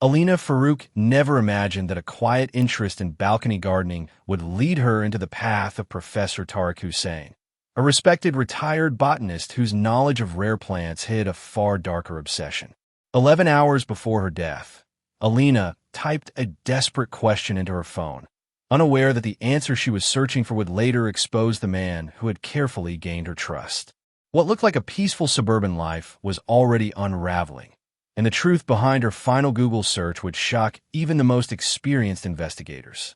Alina Farooq never imagined that a quiet interest in balcony gardening would lead her into the path of Professor Tariq Hussein, a respected retired botanist whose knowledge of rare plants hid a far darker obsession. 11 hours before her death, Alina typed a desperate question into her phone, unaware that the answer she was searching for would later expose the man who had carefully gained her trust. What looked like a peaceful suburban life was already unraveling, and the truth behind her final Google search would shock even the most experienced investigators.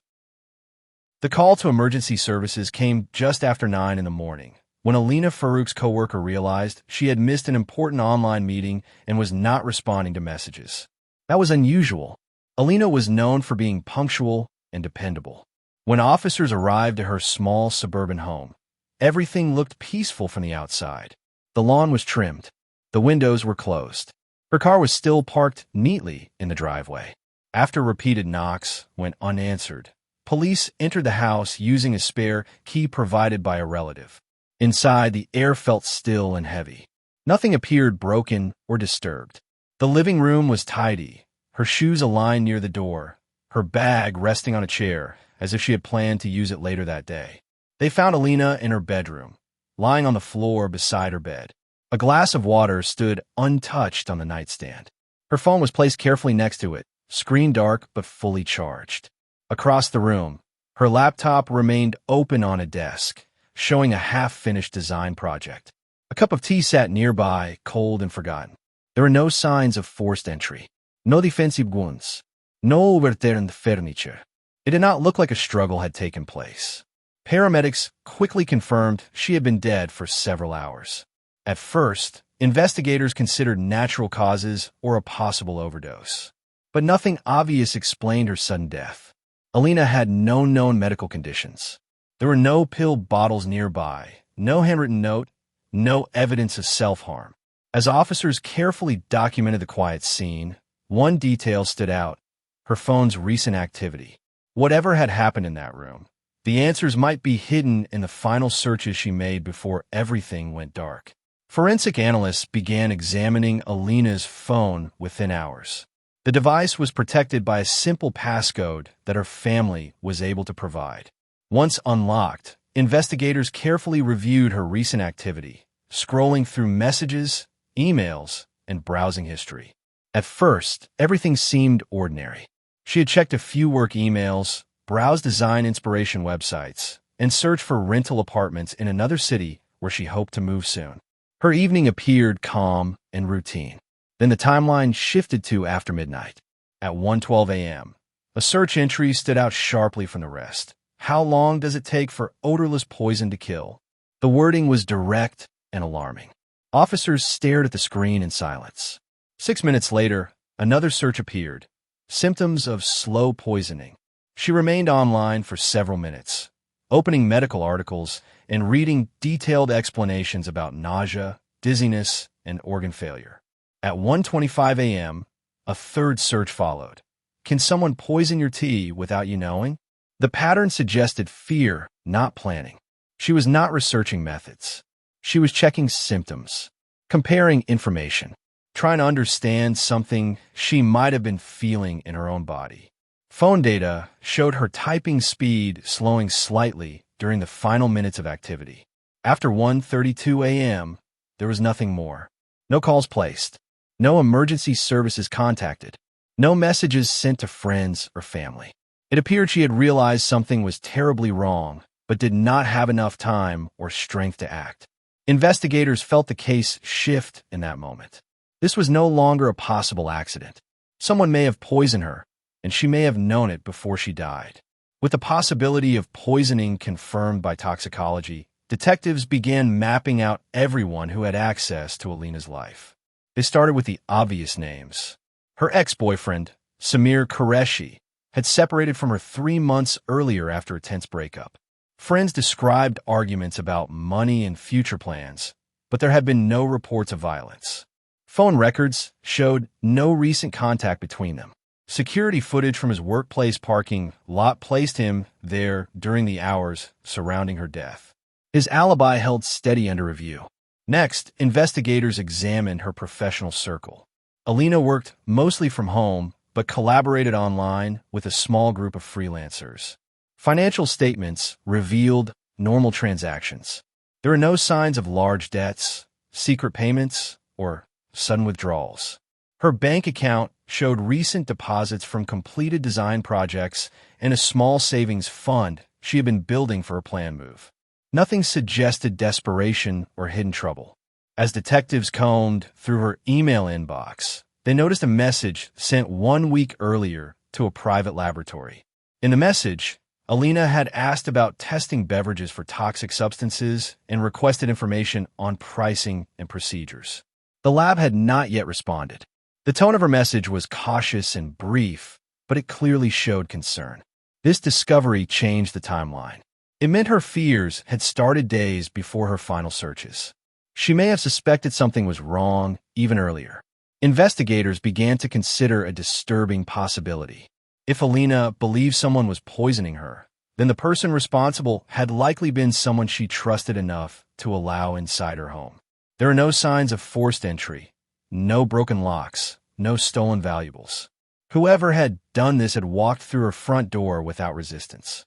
The call to emergency services came just after 9 in the morning, when Alina Farooq's coworker realized she had missed an important online meeting and was not responding to messages. That was unusual. Alina was known for being punctual and dependable. When officers arrived at her small suburban home, everything looked peaceful from the outside. The lawn was trimmed. The windows were closed. Her car was still parked neatly in the driveway. After repeated knocks went unanswered, police entered the house using a spare key provided by a relative. Inside, the air felt still and heavy. Nothing appeared broken or disturbed. The living room was tidy, her shoes aligned near the door, her bag resting on a chair, as if she had planned to use it later that day. They found Alina in her bedroom, lying on the floor beside her bed. A glass of water stood untouched on the nightstand. Her phone was placed carefully next to it, screen dark but fully charged. Across the room, her laptop remained open on a desk, showing a half-finished design project. A cup of tea sat nearby, cold and forgotten. There were no signs of forced entry. No defensive wounds. No overturned furniture. It did not look like a struggle had taken place. Paramedics quickly confirmed she had been dead for several hours. At first, investigators considered natural causes or a possible overdose. But nothing obvious explained her sudden death. Alina had no known medical conditions. There were no pill bottles nearby, no handwritten note, no evidence of self-harm. As officers carefully documented the quiet scene, one detail stood out: her phone's recent activity. Whatever had happened in that room, the answers might be hidden in the final searches she made before everything went dark. Forensic analysts began examining Alina's phone within hours. The device was protected by a simple passcode that her family was able to provide. Once unlocked, investigators carefully reviewed her recent activity, scrolling through messages, emails, and browsing history. At first, everything seemed ordinary. She had checked a few work emails, browsed design inspiration websites, and searched for rental apartments in another city where she hoped to move soon. Her evening appeared calm and routine. Then the timeline shifted to after midnight. At 1:12 a.m., a search entry stood out sharply from the rest. How long does it take for odorless poison to kill? The wording was direct and alarming. Officers stared at the screen in silence. 6 minutes later, another search appeared. Symptoms of slow poisoning. She remained online for several minutes, opening medical articles and reading detailed explanations about nausea, dizziness, and organ failure. At 1:25 a.m., a third search followed. Can someone poison your tea without you knowing? The pattern suggested fear, not planning. She was not researching methods. She was checking symptoms, comparing information, trying to understand something she might have been feeling in her own body. Phone data showed her typing speed slowing slightly during the final minutes of activity. After 1:32 a.m., there was nothing more. No calls placed. No emergency services contacted. No messages sent to friends or family. It appeared she had realized something was terribly wrong, but did not have enough time or strength to act. Investigators felt the case shift in that moment. This was no longer a possible accident. Someone may have poisoned her, and she may have known it before she died. With the possibility of poisoning confirmed by toxicology, detectives began mapping out everyone who had access to Alina's life. They started with the obvious names. Her ex-boyfriend, Samir Qureshi, had separated from her 3 months earlier after a tense breakup. Friends described arguments about money and future plans, but there had been no reports of violence. Phone records showed no recent contact between them. Security footage from his workplace parking lot placed him there during the hours surrounding her death. His alibi held steady under review. Next, investigators examined her professional circle. Alina worked mostly from home but collaborated online with a small group of freelancers. Financial statements revealed normal transactions. There are no signs of large debts, secret payments, or sudden withdrawals. Her bank account showed recent deposits from completed design projects and a small savings fund she had been building for her planned move. Nothing suggested desperation or hidden trouble. As detectives combed through her email inbox, they noticed a message sent 1 week earlier to a private laboratory. In the message, Alina had asked about testing beverages for toxic substances and requested information on pricing and procedures. The lab had not yet responded. The tone of her message was cautious and brief, but it clearly showed concern. This discovery changed the timeline. It meant her fears had started days before her final searches. She may have suspected something was wrong even earlier. Investigators began to consider a disturbing possibility. If Alina believed someone was poisoning her, then the person responsible had likely been someone she trusted enough to allow inside her home. There are no signs of forced entry, no broken locks, no stolen valuables. Whoever had done this had walked through her front door without resistance.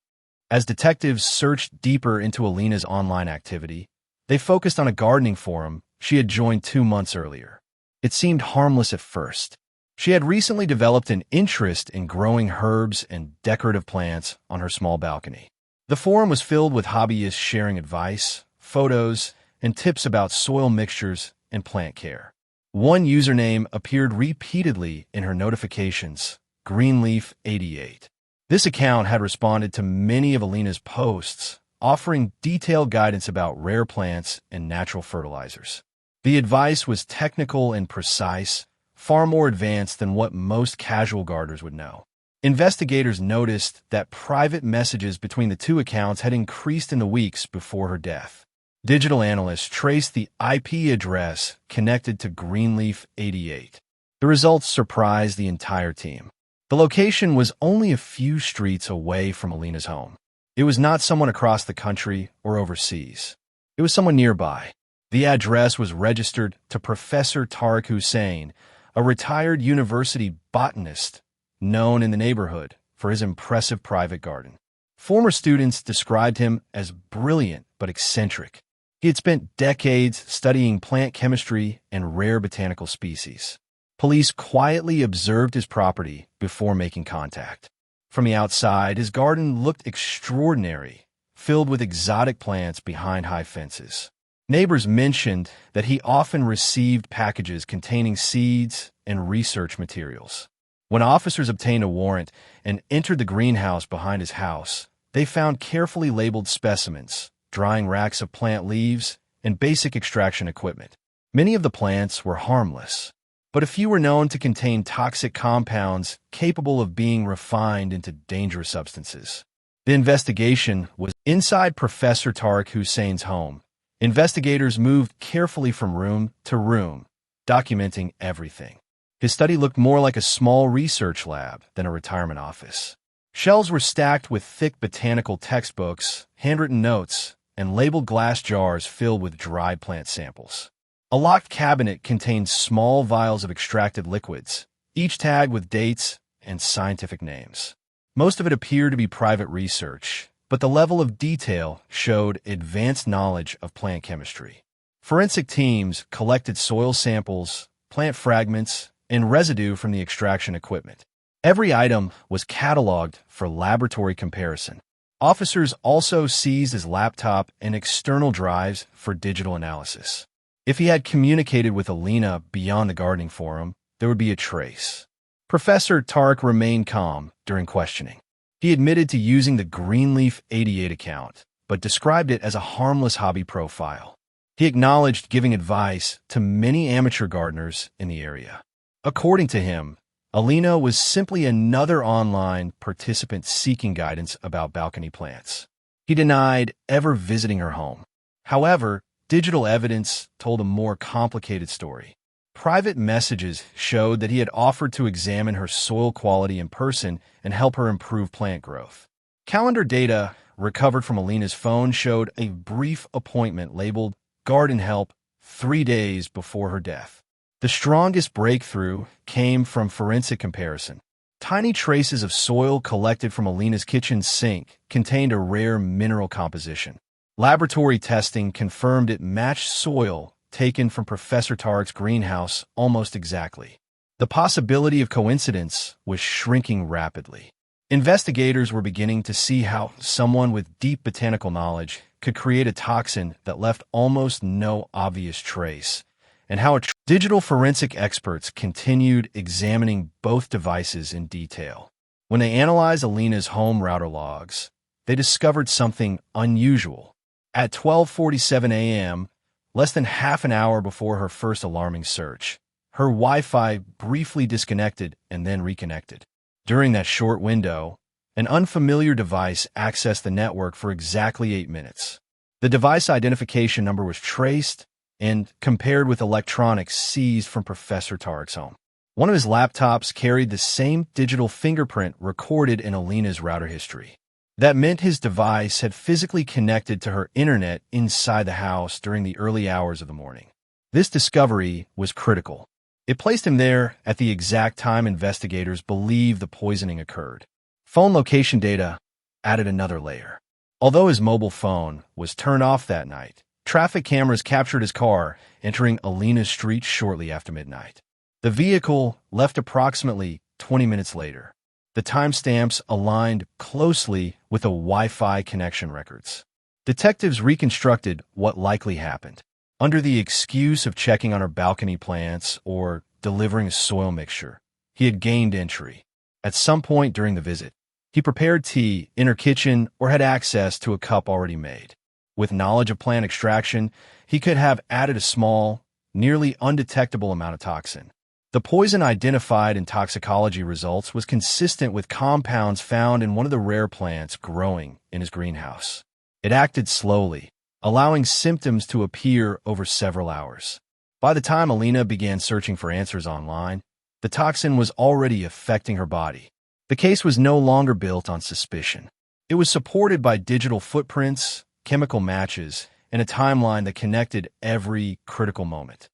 As detectives searched deeper into Alina's online activity, they focused on a gardening forum she had joined 2 months earlier. It seemed harmless at first. She had recently developed an interest in growing herbs and decorative plants on her small balcony. The forum was filled with hobbyists sharing advice, photos, and tips about soil mixtures and plant care. One username appeared repeatedly in her notifications, Greenleaf88. This account had responded to many of Alina's posts, offering detailed guidance about rare plants and natural fertilizers. The advice was technical and precise, far more advanced than what most casual gardeners would know. Investigators noticed that private messages between the two accounts had increased in the weeks before her death. Digital analysts traced the IP address connected to Greenleaf88. The results surprised the entire team. The location was only a few streets away from Alina's home. It was not someone across the country or overseas. It was someone nearby. The address was registered to Professor Tariq Hussein, a retired university botanist known in the neighborhood for his impressive private garden. Former students described him as brilliant but eccentric. He had spent decades studying plant chemistry and rare botanical species. Police quietly observed his property before making contact. From the outside, his garden looked extraordinary, filled with exotic plants behind high fences. Neighbors mentioned that he often received packages containing seeds and research materials. When officers obtained a warrant and entered the greenhouse behind his house, they found carefully labeled specimens, drying racks of plant leaves, and basic extraction equipment. Many of the plants were harmless, but a few were known to contain toxic compounds capable of being refined into dangerous substances. The investigation was inside Professor Tariq Hussein's home. Investigators moved carefully from room to room, documenting everything. His study looked more like a small research lab than a retirement office. Shelves were stacked with thick botanical textbooks, handwritten notes, and labeled glass jars filled with dried plant samples. A locked cabinet contained small vials of extracted liquids, each tagged with dates and scientific names. Most of it appeared to be private research, but the level of detail showed advanced knowledge of plant chemistry. Forensic teams collected soil samples, plant fragments, and residue from the extraction equipment. Every item was cataloged for laboratory comparison. Officers also seized his laptop and external drives for digital analysis. If he had communicated with Alina beyond the gardening forum, there would be a trace. Professor Tariq remained calm during questioning. He admitted to using the Greenleaf88 account, but described it as a harmless hobby profile. He acknowledged giving advice to many amateur gardeners in the area. According to him, Alina was simply another online participant seeking guidance about balcony plants. He denied ever visiting her home. However, digital evidence told a more complicated story. Private messages showed that he had offered to examine her soil quality in person and help her improve plant growth. Calendar data recovered from Alina's phone showed a brief appointment labeled Garden Help 3 days before her death. The strongest breakthrough came from forensic comparison. Tiny traces of soil collected from Alina's kitchen sink contained a rare mineral composition. Laboratory testing confirmed it matched soil taken from Professor Tariq's greenhouse almost exactly. The possibility of coincidence was shrinking rapidly. Investigators were beginning to see how someone with deep botanical knowledge could create a toxin that left almost no obvious trace, and how digital forensic experts continued examining both devices in detail. When they analyzed Alina's home router logs, they discovered something unusual. At 12:47 a.m., less than half an hour before her first alarming search, her Wi-Fi briefly disconnected and then reconnected. During that short window, an unfamiliar device accessed the network for exactly 8 minutes. The device identification number was traced and compared with electronics seized from Professor Tariq's home. One of his laptops carried the same digital fingerprint recorded in Alina's router history. That meant his device had physically connected to her internet inside the house during the early hours of the morning. This discovery was critical. It placed him there at the exact time investigators believed the poisoning occurred. Phone location data added another layer. Although his mobile phone was turned off that night, traffic cameras captured his car entering Alina's street shortly after midnight. The vehicle left approximately 20 minutes later. The timestamps aligned closely with the Wi-Fi connection records. Detectives reconstructed what likely happened. Under the excuse of checking on her balcony plants or delivering a soil mixture, he had gained entry. At some point during the visit, he prepared tea in her kitchen or had access to a cup already made. With knowledge of plant extraction, he could have added a small, nearly undetectable amount of toxin. The poison identified in toxicology results was consistent with compounds found in one of the rare plants growing in his greenhouse. It acted slowly, allowing symptoms to appear over several hours. By the time Alina began searching for answers online, the toxin was already affecting her body. The case was no longer built on suspicion. It was supported by digital footprints, chemical matches, and a timeline that connected every critical moment.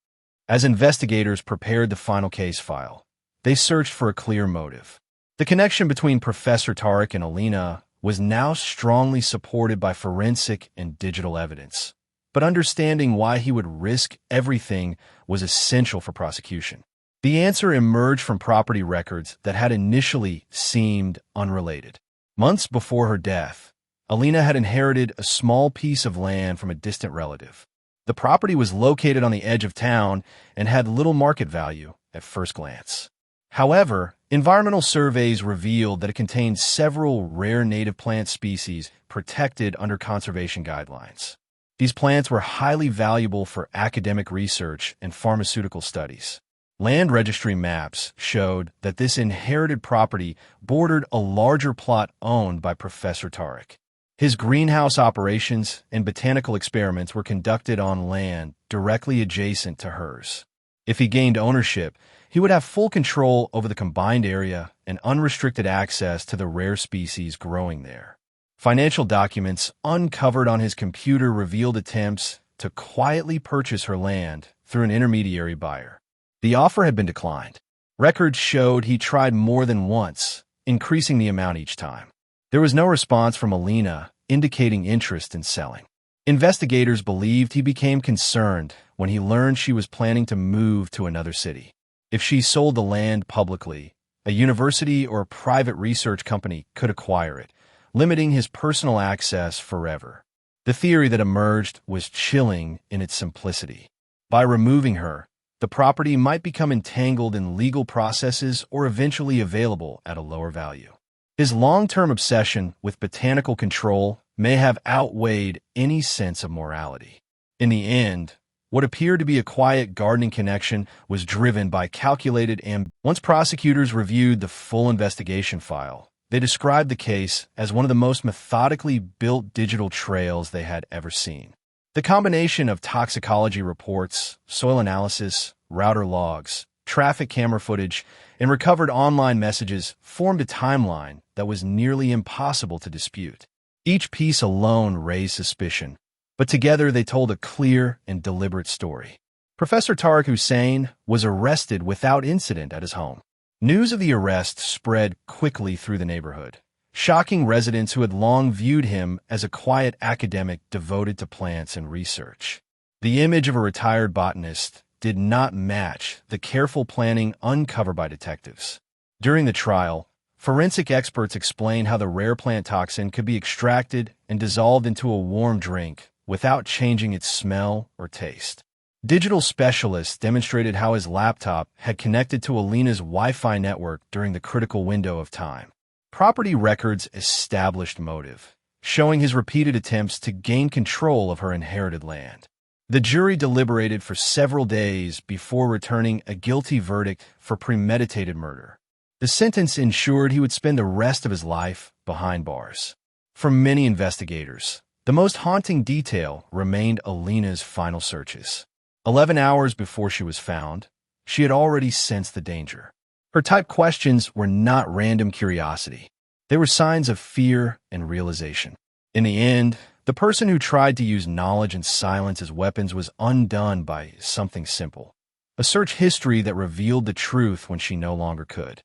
As investigators prepared the final case file, they searched for a clear motive. The connection between Professor Tariq and Alina was now strongly supported by forensic and digital evidence. But understanding why he would risk everything was essential for prosecution. The answer emerged from property records that had initially seemed unrelated. Months before her death, Alina had inherited a small piece of land from a distant relative. The property was located on the edge of town and had little market value at first glance. However, environmental surveys revealed that it contained several rare native plant species protected under conservation guidelines. These plants were highly valuable for academic research and pharmaceutical studies. Land registry maps showed that this inherited property bordered a larger plot owned by Professor Tariq. His greenhouse operations and botanical experiments were conducted on land directly adjacent to hers. If he gained ownership, he would have full control over the combined area and unrestricted access to the rare species growing there. Financial documents uncovered on his computer revealed attempts to quietly purchase her land through an intermediary buyer. The offer had been declined. Records showed he tried more than once, increasing the amount each time. There was no response from Alina indicating interest in selling. Investigators believed he became concerned when he learned she was planning to move to another city. If she sold the land publicly, a university or a private research company could acquire it, limiting his personal access forever. The theory that emerged was chilling in its simplicity. By removing her, the property might become entangled in legal processes or eventually available at a lower value. His long-term obsession with botanical control may have outweighed any sense of morality. In the end, what appeared to be a quiet gardening connection was driven by calculated ambition. Once prosecutors reviewed the full investigation file, they described the case as one of the most methodically built digital trails they had ever seen. The combination of toxicology reports, soil analysis, router logs, traffic camera footage, and recovered online messages formed a timeline that was nearly impossible to dispute. Each piece alone raised suspicion, but together they told a clear and deliberate story. Professor Tariq Hussein was arrested without incident at his home. News of the arrest spread quickly through the neighborhood, shocking residents who had long viewed him as a quiet academic devoted to plants and research. The image of a retired botanist did not match the careful planning uncovered by detectives. During the trial, forensic experts explained how the rare plant toxin could be extracted and dissolved into a warm drink without changing its smell or taste. Digital specialists demonstrated how his laptop had connected to Alina's Wi-Fi network during the critical window of time. Property records established motive, showing his repeated attempts to gain control of her inherited land. The jury deliberated for several days before returning a guilty verdict for premeditated murder. The sentence ensured he would spend the rest of his life behind bars. For many investigators, the most haunting detail remained Alina's final searches. 11 hours before she was found, she had already sensed the danger. Her typed questions were not random curiosity. They were signs of fear and realization. In the end, the person who tried to use knowledge and silence as weapons was undone by something simple: a search history that revealed the truth when she no longer could.